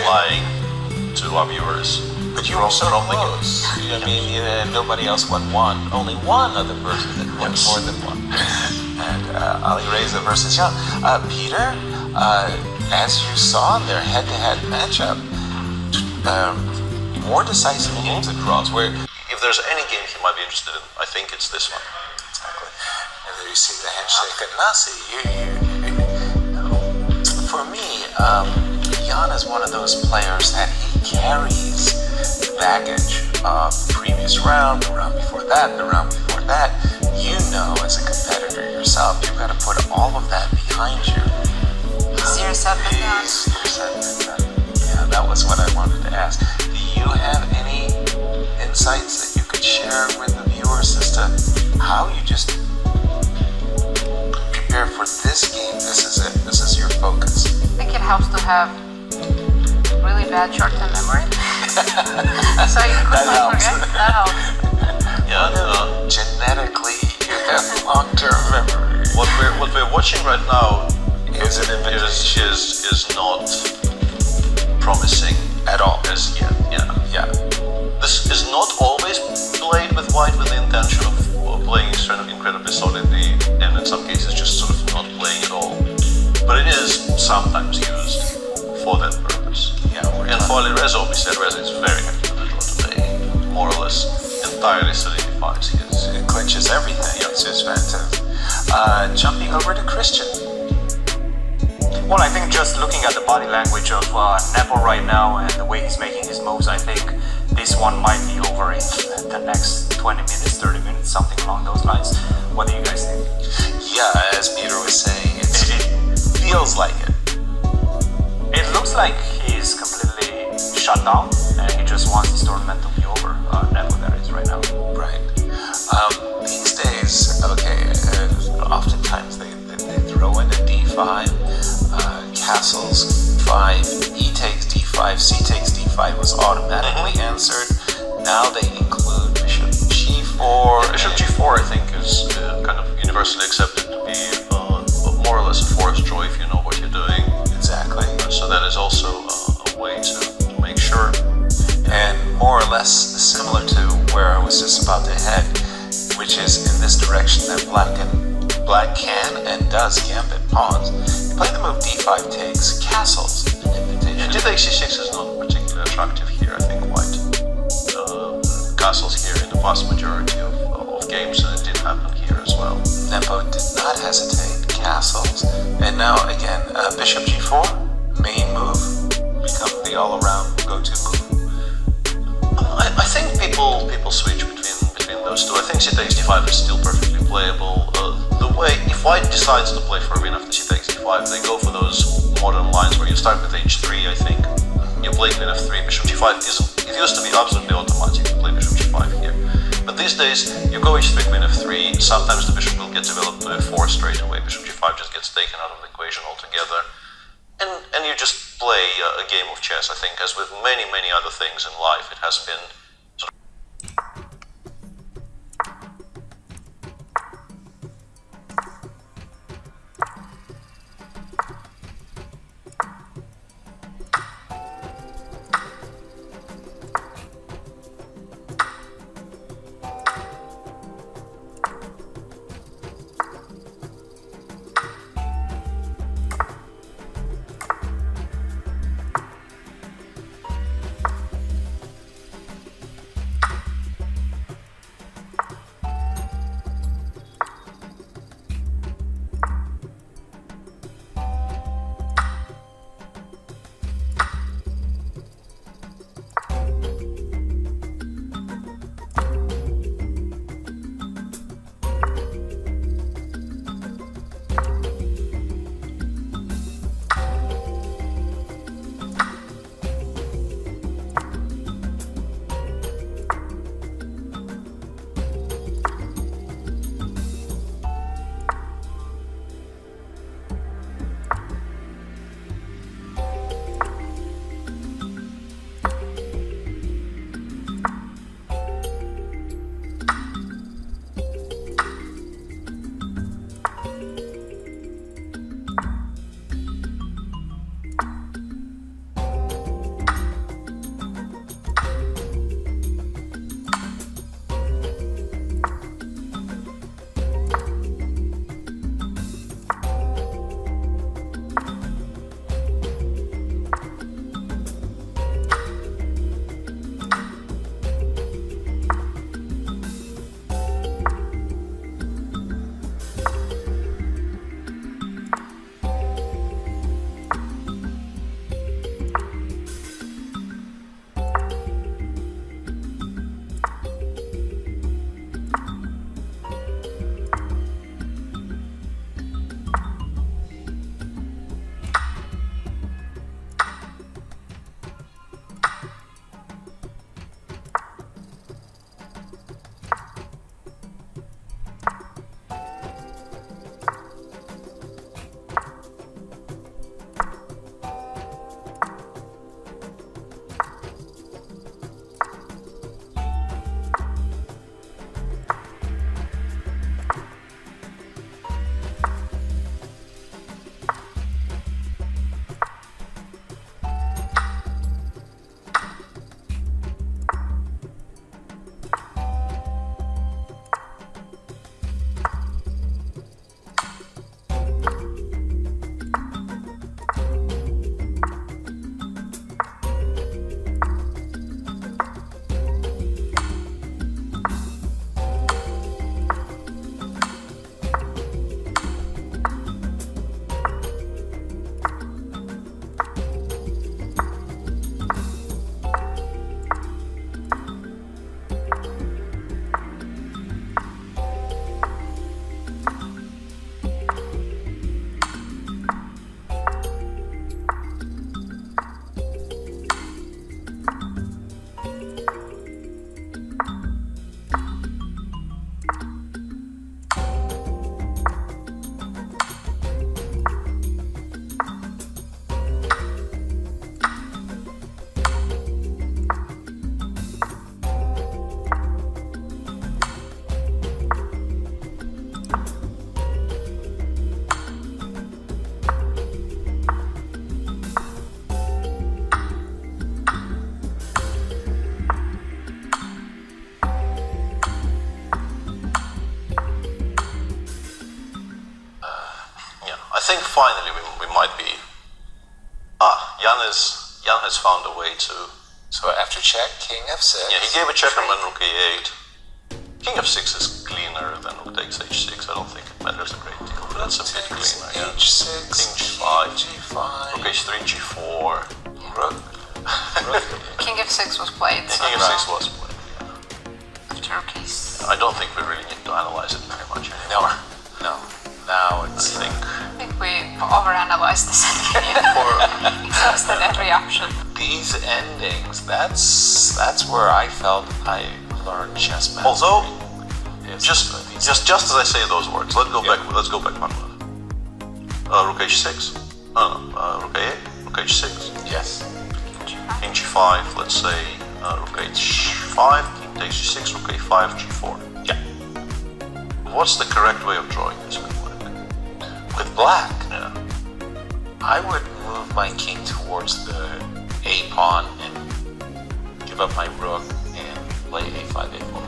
lying to our viewers. But you were so close. I mean, nobody else won one. Only one other person that won more than one. And Alireza versus Jan. Peter, as you saw in their head-to-head matchup, more decisive games than draws. Where if there's any game he might be interested in, I think it's this one. Exactly. And there you see the handshake. And Nasi, for me, Jan is one of those players that he carries baggage of the previous round, the round before that, the round before that. You know, as a competitor yourself, you've got to put all of that behind you. Easier said than done. Yeah, that was what I wanted to ask. Do you have any insights that you could share with the viewers as to how you just prepare for this game? This is it. This is your focus. I think it helps to have really bad short-term memory. So you quickly forget. That helps. Yeah. Genetically, you have long-term memory. What we're watching right now Is an invitation. is not promising At all. as yet. Yeah. This is not always played with white with the intention of playing incredibly solidly, and in some cases just sort of not playing at all. But it is sometimes used for that purpose. Yeah. And for Alireza, obviously, Alireza is very happy with the draw today. More or less entirely solidifies his. It clinches everything. It's just fantastic. Jumping over to Christian. Well, I think just looking at the body language of Nepo right now and the way he's making his moves, I think this one might be over in the next 20 minutes, 30 minutes, something along those lines. What do you guys think? Yeah, as Peter was saying, it feels like it. It looks like he's completely shut down and he just wants this tournament to be over. Nepo, that is right now. Right. These days, okay, oftentimes they throw in a d5, castles 5, e takes d5, c takes d5 was automatically answered. Now they include bishop g4. Bishop g4, I think, is kind of universally accepted to be more or less a forced draw if you know what you're doing. Exactly. So that is also a way to make sure. And more or less similar to where I was just about to head, which is in this direction that black can and does gambit pawns. You play the move d5 takes castles. Yeah, d takes c6 is not particularly attractive here. I think white castles here in the vast majority of games, and it did happen here as well. Nepo did not hesitate. Castles. And now again, bishop g4, main move, become the all-around go-to move. I think people switch between those two. I think c takes d5 is still perfectly playable. The way, if white decides to play for a win after c takes d5, they go for those modern lines where you start with h3, I think. You play queen f3, bishop g5 isn't. It used to be absolutely automatic to play bishop g5 here. But these days, you go h3, queen f3, sometimes the bishop will get developed to f4 straight away. Bishop g5 just gets taken out of the equation altogether. And you just play a game of chess, I think, as with many, many other things in life. It has been sort of has found a way to. So after check, king f6. Yeah, he gave a check and then rook a8. King f6 is cleaner than rook takes h6. I don't think it matters a great deal, but that's a bit cleaner. Yeah. h6, King g5, g5, rook h3, g4. rook. King f6 was played. Yeah, king f6 was played. After rook e6. I don't think we really need to analyze it very much anymore. No. Now it's. I I think we overanalyzed this endgame. Exhausted every option. These endings, that's where I felt I learned chess mastery. Although, Is just as I say those words, let's go back one move. Rook h6. Rook a8. Rook h6. Yes. King g5. Let's say rook h5. King takes g6. Rook a5. g4. Yeah. What's the correct way of drawing this with black? With black, Yeah. I would move my king towards the a pawn and give up my rook and play a5, a4.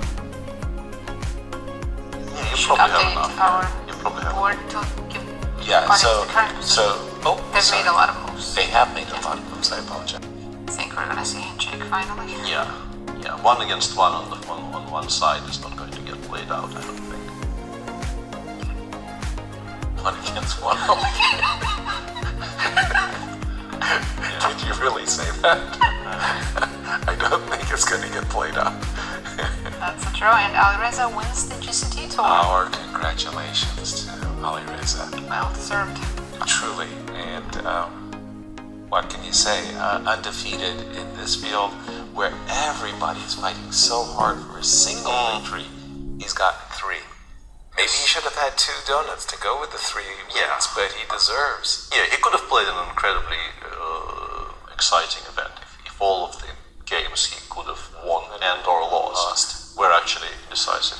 Yeah, you Should probably have update enough. our You probably have board to give Yeah. audience So the current position. They've sorry. made a lot of moves. They have made a lot of moves. I apologize. I think we're gonna see handshake finally. Yeah. One against one on one side is not going to get played out, I don't think. One against one. Did you really say that? I don't think it's going to get played out. That's a draw, and Alireza wins the GCT tour. Our congratulations to Alireza. Well deserved. Truly, and what can you say? Undefeated in this field where everybody's fighting so hard for a single victory. He's gotten 3. Maybe he should have had 2 donuts to go with the 3 wins, Yeah. but he deserves. Yeah, he could have played an incredibly exciting event if all of the games he could have won and or lost were actually decisive.